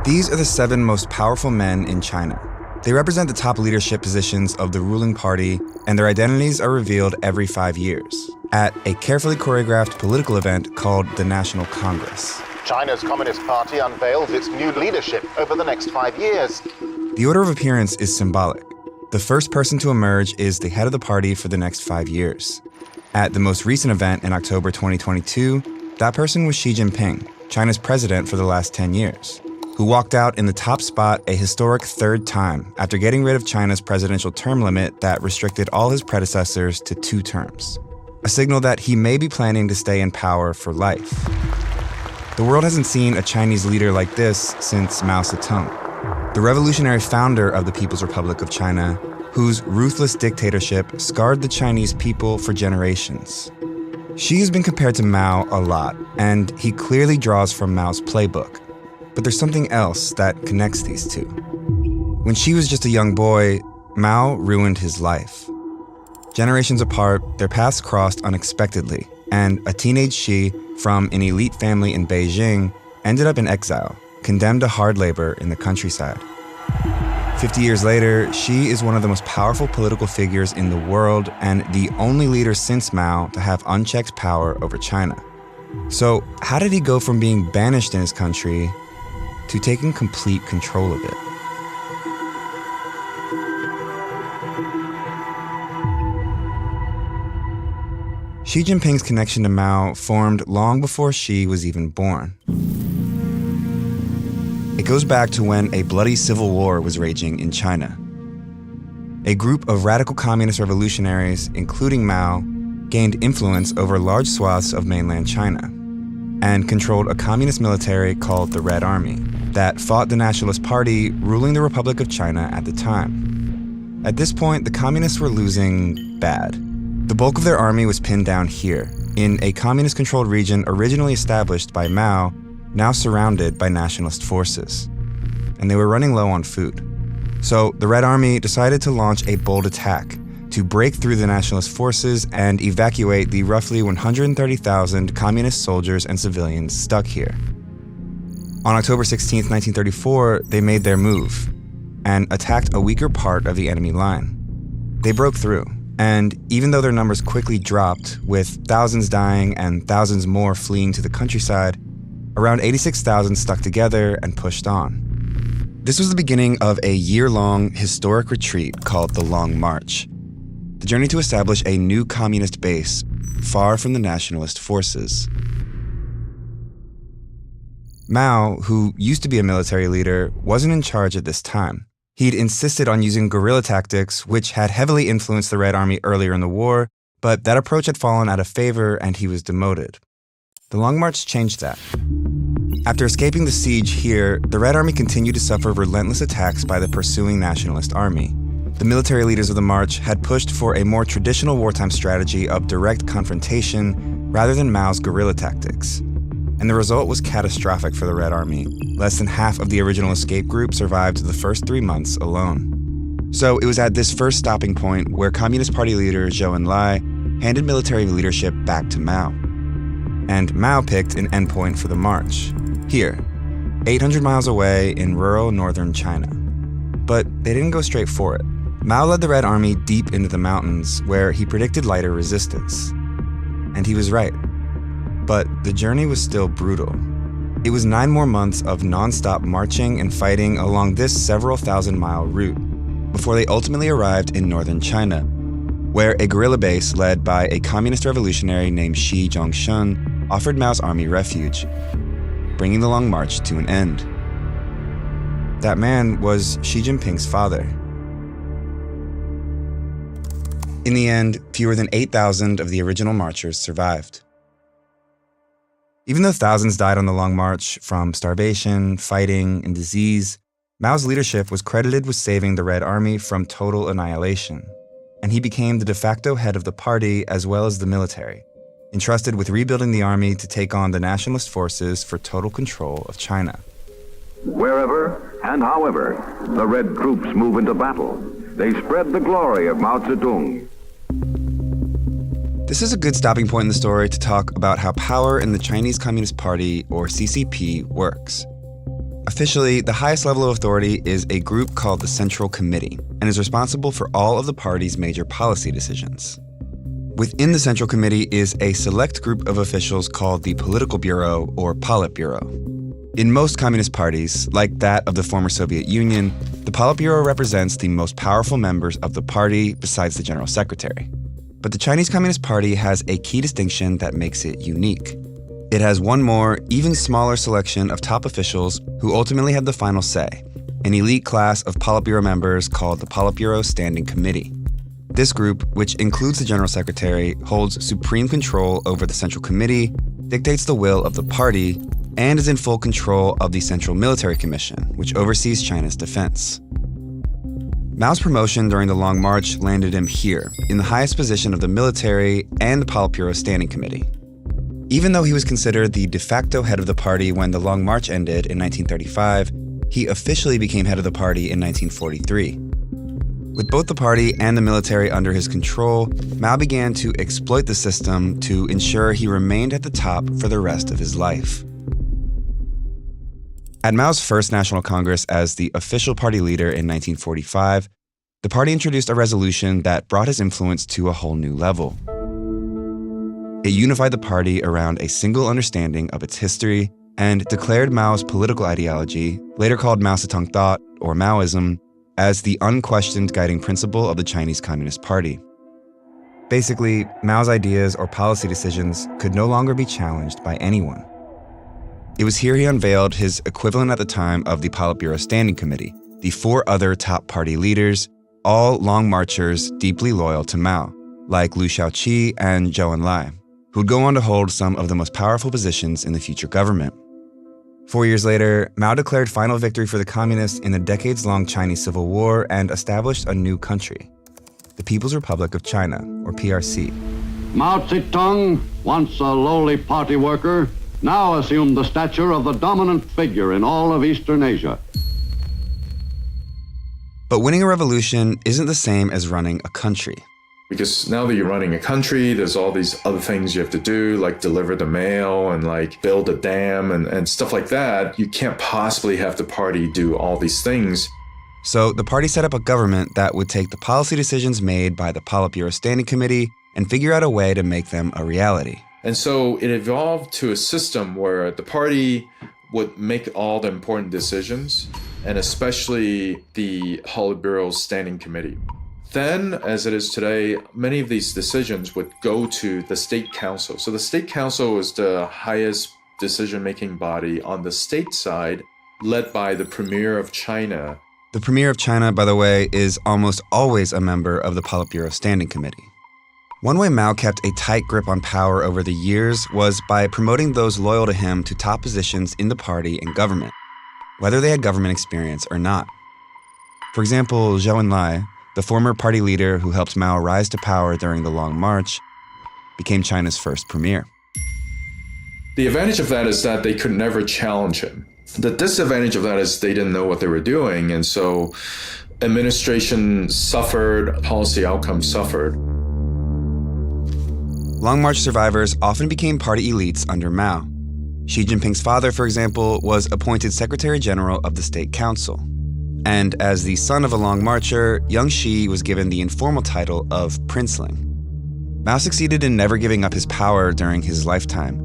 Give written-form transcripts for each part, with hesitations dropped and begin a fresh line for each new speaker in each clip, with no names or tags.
These are the 7 most powerful men in China. They represent the top leadership positions of the ruling party, and their identities are revealed every 5 years at a carefully choreographed political event called the National Congress.
China's Communist Party unveils its new leadership over the next 5 years.
The order of appearance is symbolic. The first person to emerge is the head of the party for the next 5 years. At the most recent event in October 2022, that person was Xi Jinping, China's president for the last 10 years, who walked out in the top spot a historic 3rd time after getting rid of China's presidential term limit that restricted all his predecessors to 2 terms, a signal that he may be planning to stay in power for life. The world hasn't seen a Chinese leader like this since Mao Zedong, the revolutionary founder of the People's Republic of China, whose ruthless dictatorship scarred the Chinese people for generations. Xi has been compared to Mao a lot, and he clearly draws from Mao's playbook. But there's something else that connects these two. When Xi was just a young boy, Mao ruined his life. Generations apart, their paths crossed unexpectedly, and a teenage Xi from an elite family in Beijing ended up in exile, condemned to hard labor in the countryside. 50 years later, Xi is one of the most powerful political figures in the world and the only leader since Mao to have unchecked power over China. So, how did he go from being banished in his country to taking complete control of it? Xi Jinping's connection to Mao formed long before Xi was even born. It goes back to when a bloody civil war was raging in China. A group of radical communist revolutionaries, including Mao, gained influence over large swaths of mainland China and controlled a communist military called the Red Army that fought the Nationalist Party ruling the Republic of China at the time. At this point, the communists were losing bad. The bulk of their army was pinned down here, in a communist-controlled region originally established by Mao, now surrounded by nationalist forces. And they were running low on food. So the Red Army decided to launch a bold attack to break through the nationalist forces and evacuate the roughly 130,000 communist soldiers and civilians stuck here. On October 16, 1934, they made their move and attacked a weaker part of the enemy line. They broke through, and even though their numbers quickly dropped, with thousands dying and thousands more fleeing to the countryside, around 86,000 stuck together and pushed on. This was the beginning of a year-long historic retreat called the Long March, the journey to establish a new communist base far from the nationalist forces. Mao, who used to be a military leader, wasn't in charge at this time. He'd insisted on using guerrilla tactics, which had heavily influenced the Red Army earlier in the war, but that approach had fallen out of favor and he was demoted. The Long March changed that. After escaping the siege here, the Red Army continued to suffer relentless attacks by the pursuing Nationalist Army. The military leaders of the march had pushed for a more traditional wartime strategy of direct confrontation rather than Mao's guerrilla tactics. And the result was catastrophic for the Red Army. Less than half of the original escape group survived the first 3 months alone. So it was at this first stopping point where Communist Party leader Zhou Enlai handed military leadership back to Mao. And Mao picked an endpoint for the march. Here, 800 miles away in rural northern China. But they didn't go straight for it. Mao led the Red Army deep into the mountains where he predicted lighter resistance. And he was right. But the journey was still brutal. It was 9 more months of non-stop marching and fighting along this several thousand-mile route before they ultimately arrived in northern China, where a guerrilla base led by a communist revolutionary named Shi Jinping offered Mao's army refuge, bringing the Long March to an end. That man was Xi Jinping's father. In the end, fewer than 8,000 of the original marchers survived. Even though thousands died on the Long March from starvation, fighting, and disease, Mao's leadership was credited with saving the Red Army from total annihilation, and he became the de facto head of the party as well as the military, entrusted with rebuilding the army to take on the nationalist forces for total control of China.
Wherever and however the Red troops move into battle, they spread the glory of Mao Zedong.
This is a good stopping point in the story to talk about how power in the Chinese Communist Party, or CCP, works. Officially, the highest level of authority is a group called the Central Committee and is responsible for all of the party's major policy decisions. Within the Central Committee is a select group of officials called the Political Bureau or Politburo. In most communist parties, like that of the former Soviet Union, the Politburo represents the most powerful members of the party besides the General Secretary. But the Chinese Communist Party has a key distinction that makes it unique. It has one more, even smaller selection of top officials who ultimately have the final say, an elite class of Politburo members called the Politburo Standing Committee. This group, which includes the General Secretary, holds supreme control over the Central Committee, dictates the will of the party, and is in full control of the Central Military Commission, which oversees China's defense. Mao's promotion during the Long March landed him here, in the highest position of the military and the Politburo Standing Committee. Even though he was considered the de facto head of the party when the Long March ended in 1935, he officially became head of the party in 1943. With both the party and the military under his control, Mao began to exploit the system to ensure he remained at the top for the rest of his life. At Mao's first National Congress as the official party leader in 1945, the party introduced a resolution that brought his influence to a whole new level. It unified the party around a single understanding of its history and declared Mao's political ideology, later called Mao Zedong thought or Maoism, as the unquestioned guiding principle of the Chinese Communist Party. Basically, Mao's ideas or policy decisions could no longer be challenged by anyone. It was here he unveiled his equivalent at the time of the Politburo Standing Committee, the four other top party leaders, all long marchers deeply loyal to Mao, like Liu Shaoqi and Zhou Enlai, who'd go on to hold some of the most powerful positions in the future government. 4 years later, Mao declared final victory for the communists in the decades-long Chinese Civil War and established a new country, the People's Republic of China, or PRC.
Mao Zedong, once a lowly party worker, now assumed the stature of the dominant figure in all of Eastern Asia.
But winning a revolution isn't the same as running a country.
Because now that you're running a country, there's all these other things you have to do, like deliver the mail and like build a dam and stuff like that. You can't possibly have the party do all these things.
So the party set up a government that would take the policy decisions made by the Politburo Standing Committee and figure out a way to make them a reality.
And so it evolved to a system where the party would make all the important decisions, and especially the Politburo Standing Committee. Then, as it is today, many of these decisions would go to the State Council. So the State Council is the highest decision-making body on the state side, led by the Premier of China.
The Premier of China, by the way, is almost always a member of the Politburo Standing Committee. One way Mao kept a tight grip on power over the years was by promoting those loyal to him to top positions in the party and government, whether they had government experience or not. For example, Zhou Enlai, the former party leader who helped Mao rise to power during the Long March, became China's first premier.
The advantage of that is that they could never challenge him. The disadvantage of that is they didn't know what they were doing, and so administration suffered, policy outcomes suffered.
Long March survivors often became party elites under Mao. Xi Jinping's father, for example, was appointed Secretary General of the State Council. And as the son of a Long Marcher, young Xi was given the informal title of Princeling. Mao succeeded in never giving up his power during his lifetime.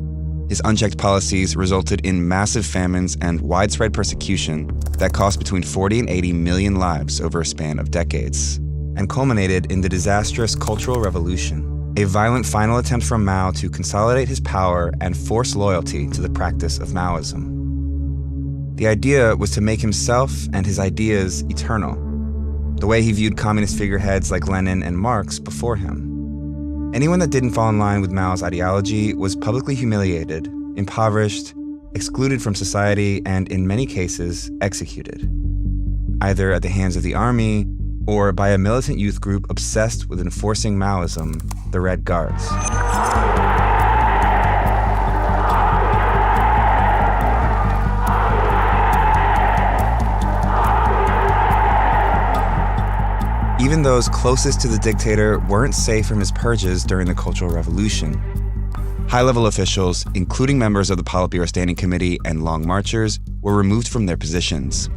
His unchecked policies resulted in massive famines and widespread persecution that cost between 40 and 80 million lives over a span of decades, and culminated in the disastrous Cultural Revolution, a violent final attempt from Mao to consolidate his power and force loyalty to the practice of Maoism. The idea was to make himself and his ideas eternal, the way he viewed communist figureheads like Lenin and Marx before him. Anyone that didn't fall in line with Mao's ideology was publicly humiliated, impoverished, excluded from society, and in many cases, executed, either at the hands of the army or by a militant youth group obsessed with enforcing Maoism, the Red Guards. Even those closest to the dictator weren't safe from his purges during the Cultural Revolution. High-level officials, including members of the Politburo Standing Committee and Long Marchers, were removed from their positions.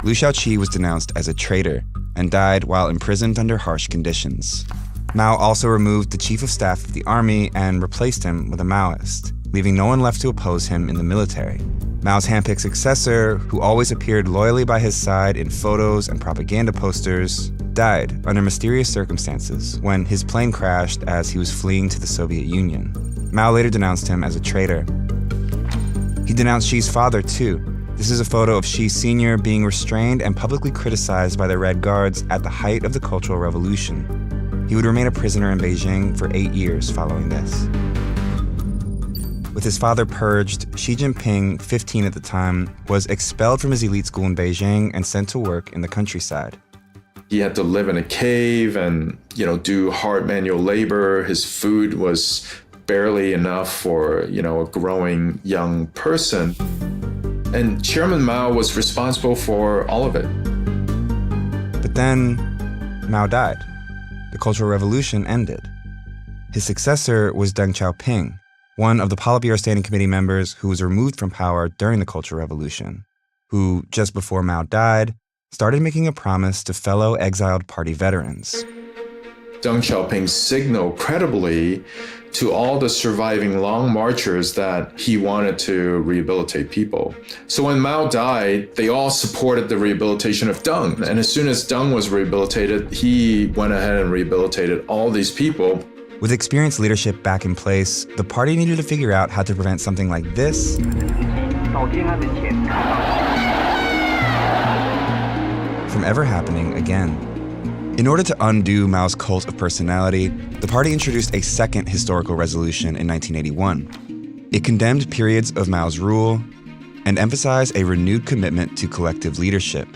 Liu Shaoqi was denounced as a traitor and died while imprisoned under harsh conditions. Mao also removed the chief of staff of the army and replaced him with a Maoist, leaving no one left to oppose him in the military. Mao's handpicked successor, who always appeared loyally by his side in photos and propaganda posters, died under mysterious circumstances when his plane crashed as he was fleeing to the Soviet Union. Mao later denounced him as a traitor. He denounced Xi's father, too. This is a photo of Xi Sr. being restrained and publicly criticized by the Red Guards at the height of the Cultural Revolution. He would remain a prisoner in Beijing for 8 years following this. With his father purged, Xi Jinping, 15 at the time, was expelled from his elite school in Beijing and sent to work in the countryside.
He had to live in a cave and, do hard manual labor. His food was barely enough for, a growing young person. And Chairman Mao was responsible for all of it.
But then, Mao died. The Cultural Revolution ended. His successor was Deng Xiaoping, one of the Politburo Standing Committee members who was removed from power during the Cultural Revolution, who, just before Mao died, started making a promise to fellow exiled party veterans.
Deng Xiaoping signaled credibly to all the surviving Long Marchers that he wanted to rehabilitate people. So when Mao died, they all supported the rehabilitation of Deng. And as soon as Deng was rehabilitated, he went ahead and rehabilitated all these people.
With experienced leadership back in place, the party needed to figure out how to prevent something like this from ever happening again. In order to undo Mao's cult of personality, the party introduced a second historical resolution in 1981. It condemned periods of Mao's rule and emphasized a renewed commitment to collective leadership,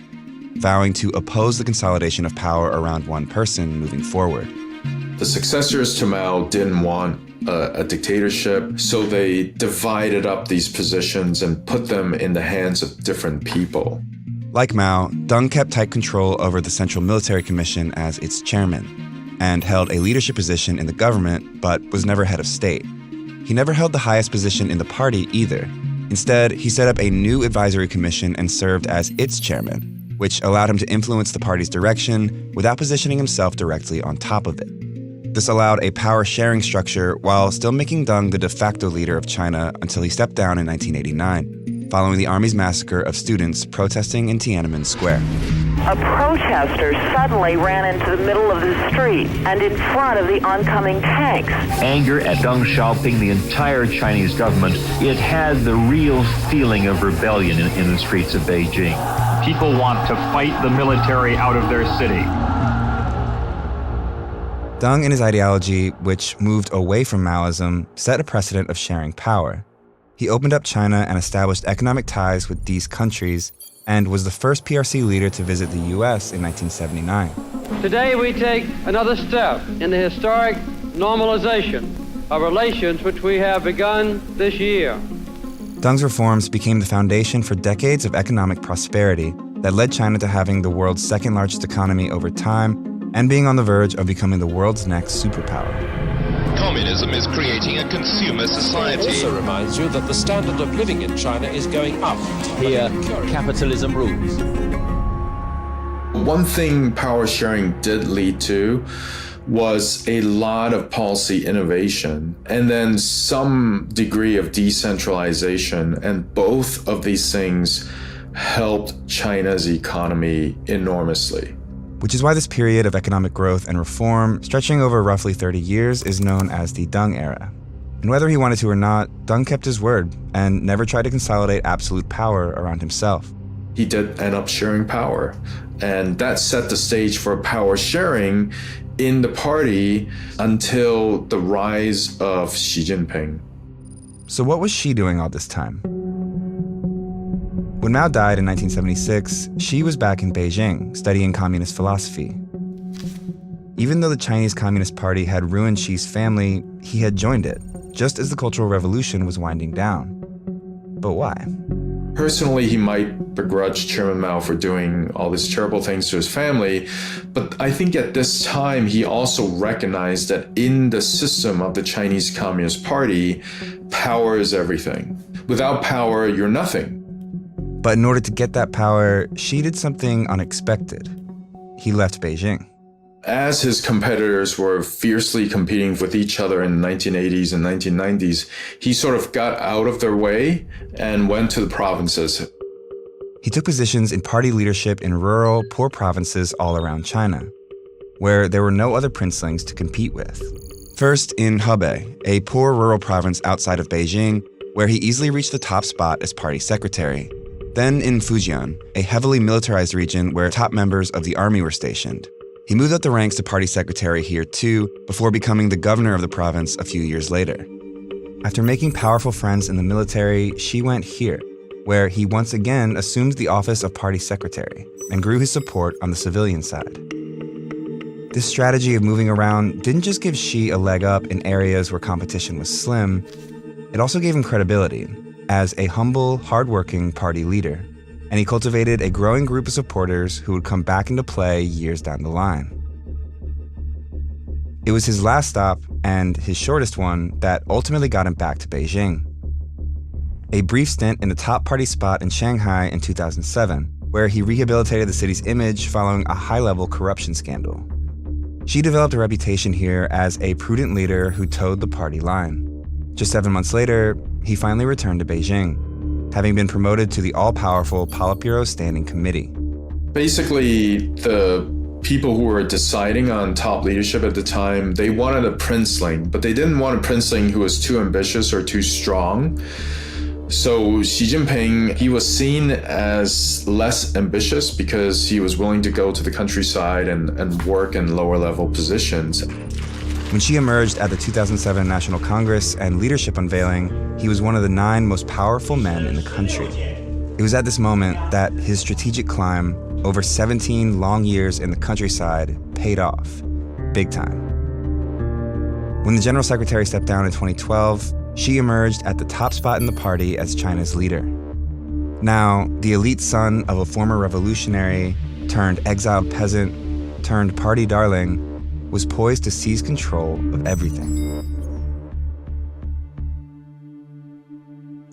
vowing to oppose the consolidation of power around one person moving forward.
The successors to Mao didn't want a dictatorship, so they divided up these positions and put them in the hands of different people.
Like Mao, Deng kept tight control over the Central Military Commission as its chairman, and held a leadership position in the government, but was never head of state. He never held the highest position in the party either. Instead, he set up a new advisory commission and served as its chairman, which allowed him to influence the party's direction without positioning himself directly on top of it. This allowed a power-sharing structure while still making Deng the de facto leader of China until he stepped down in 1989, following the army's massacre of students protesting in Tiananmen Square.
A protester suddenly ran into the middle of the street and in front of the oncoming tanks.
Anger at Deng Xiaoping, the entire Chinese government, it had the real feeling of rebellion in the streets of Beijing.
People want to fight the military out of their city.
Deng and his ideology, which moved away from Maoism, set a precedent of sharing power. He opened up China and established economic ties with these countries, and was the first PRC leader to visit the U.S. in 1979.
Today we take another step in the historic normalization of relations which we have begun this year.
Deng's reforms became the foundation for decades of economic prosperity that led China to having the world's second largest economy over time and being on the verge of becoming the world's next superpower.
Communism is creating a consumer society.
It also reminds you that the standard of living in China is going up.
Here, capitalism rules.
One thing power sharing did lead to was a lot of policy innovation and then some degree of decentralization, and both of these things helped China's economy enormously.
Which is why this period of economic growth and reform, stretching over roughly 30 years, is known as the Deng era. And whether he wanted to or not, Deng kept his word and never tried to consolidate absolute power around himself.
He did end up sharing power, and that set the stage for power sharing in the party until the rise of Xi Jinping.
So what was Xi doing all this time? When Mao died in 1976, Xi was back in Beijing studying communist philosophy. Even though the Chinese Communist Party had ruined Xi's family, he had joined it, just as the Cultural Revolution was winding down. But why?
Personally, he might begrudge Chairman Mao for doing all these terrible things to his family, but I think at this time he also recognized that in the system of the Chinese Communist Party, power is everything. Without power, you're nothing.
But in order to get that power, Xi did something unexpected. He left Beijing.
As his competitors were fiercely competing with each other in the 1980s and 1990s, he sort of got out of their way and went to the provinces.
He took positions in party leadership in rural, poor provinces all around China, where there were no other princelings to compete with. First in Hebei, a poor rural province outside of Beijing, where he easily reached the top spot as party secretary. Then in Fujian, a heavily militarized region where top members of the army were stationed. He moved up the ranks to party secretary here too, before becoming the governor of the province a few years later. After making powerful friends in the military, Xi went here, where he once again assumed the office of party secretary and grew his support on the civilian side. This strategy of moving around didn't just give Xi a leg up in areas where competition was slim, it also gave him credibility as a humble, hardworking party leader. And he cultivated a growing group of supporters who would come back into play years down the line. It was his last stop, and his shortest one, that ultimately got him back to Beijing. A brief stint in the top party spot in Shanghai in 2007, where he rehabilitated the city's image following a high-level corruption scandal. Xi developed a reputation here as a prudent leader who towed the party line. Just 7 months later, he finally returned to Beijing, having been promoted to the all-powerful Politburo Standing Committee.
Basically, the people who were deciding on top leadership at the time, they wanted a princeling, but they didn't want a princeling who was too ambitious or too strong. So Xi Jinping, he was seen as less ambitious because he was willing to go to the countryside and work in lower-level positions.
When Xi emerged at the 2007 National Congress and leadership unveiling, he was one of the 9 most powerful men in the country. It was at this moment that his strategic climb, over 17 long years in the countryside, paid off, big time. When the General Secretary stepped down in 2012, Xi emerged at the top spot in the party as China's leader. Now, the elite son of a former revolutionary, turned exiled peasant, turned party darling, was poised to seize control of everything.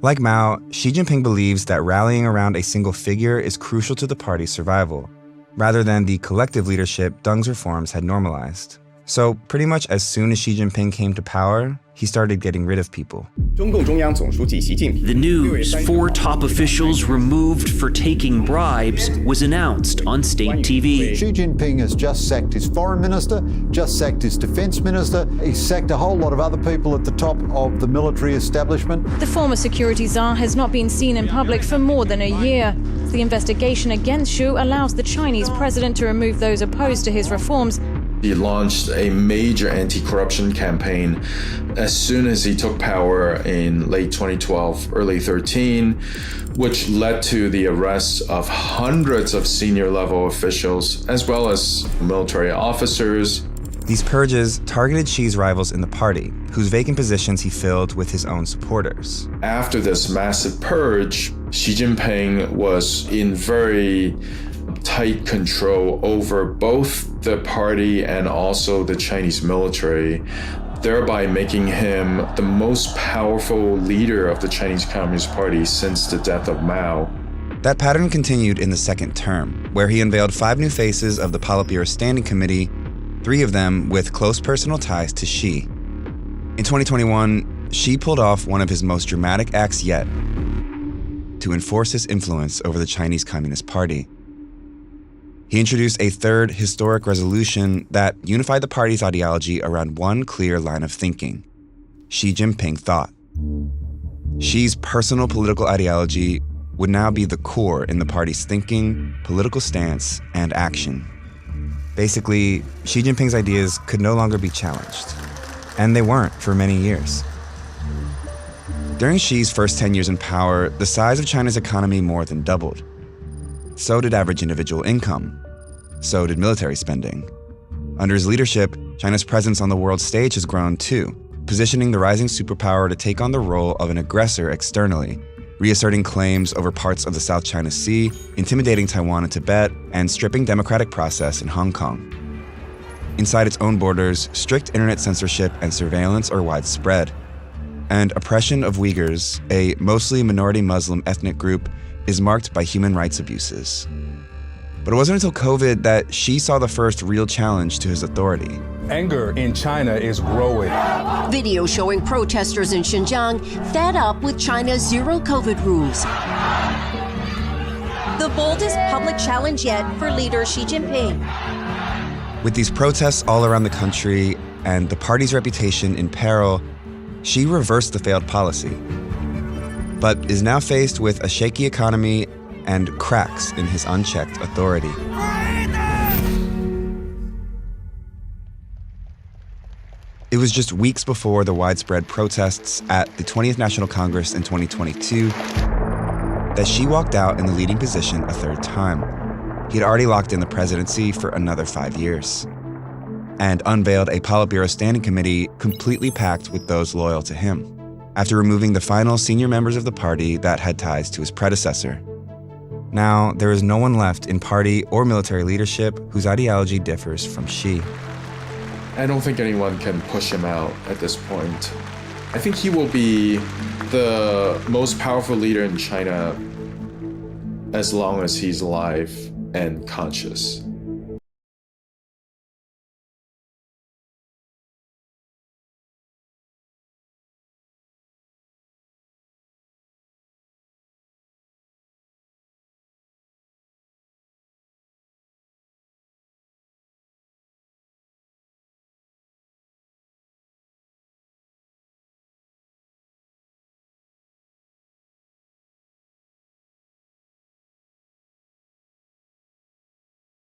Like Mao, Xi Jinping believes that rallying around a single figure is crucial to the party's survival, rather than the collective leadership Deng's reforms had normalized. So pretty much as soon as Xi Jinping came to power, he started getting rid of people.
The news 4 top officials removed for taking bribes was announced on state TV.
Xi Jinping has just sacked his foreign minister, just sacked his defense minister. He's sacked a whole lot of other people at the top of the military establishment.
The former security czar has not been seen in public for more than a year. The investigation against Xu allows the Chinese president to remove those opposed to his reforms.
He launched a major anti-corruption campaign as soon as he took power in late 2012, early 13, which led to the arrest of hundreds of senior level officials, as well as military officers.
These purges targeted Xi's rivals in the party, whose vacant positions he filled with his own supporters.
After this massive purge, Xi Jinping was in very tight control over both the party and also the Chinese military, thereby making him the most powerful leader of the Chinese Communist Party since the death of Mao.
That pattern continued in the second term, where he unveiled 5 new faces of the Politburo Standing Committee, 3 of them with close personal ties to Xi. In 2021, Xi pulled off one of his most dramatic acts yet to enforce his influence over the Chinese Communist Party. He introduced a 3rd historic resolution that unified the party's ideology around one clear line of thinking: Xi Jinping thought. Xi's personal political ideology would now be the core in the party's thinking, political stance, and action. Basically, Xi Jinping's ideas could no longer be challenged. And they weren't for many years. During Xi's first 10 years in power, the size of China's economy more than doubled. So did average individual income. So did military spending. Under his leadership, China's presence on the world stage has grown too, positioning the rising superpower to take on the role of an aggressor externally, reasserting claims over parts of the South China Sea, intimidating Taiwan and Tibet, and stripping democratic process in Hong Kong. Inside its own borders, strict internet censorship and surveillance are widespread. And oppression of Uyghurs, a mostly minority Muslim ethnic group, is marked by human rights abuses. But it wasn't until COVID that Xi saw the first real challenge to his authority.
Anger in China is growing.
Video showing protesters in Xinjiang fed up with China's zero COVID rules. The boldest public challenge yet for leader Xi Jinping.
With these protests all around the country and the party's reputation in peril, Xi reversed the failed policy, but is now faced with a shaky economy and cracks in his unchecked authority. It was just weeks before the widespread protests at the 20th National Congress in 2022 that Xi walked out in the leading position a third time. He'd already locked in the presidency for another 5 years and unveiled a Politburo Standing Committee completely packed with those loyal to him, after removing the final senior members of the party that had ties to his predecessor. Now, there is no one left in party or military leadership whose ideology differs from Xi.
I don't think anyone can push him out at this point. I think he will be the most powerful leader in China as long as he's alive and conscious.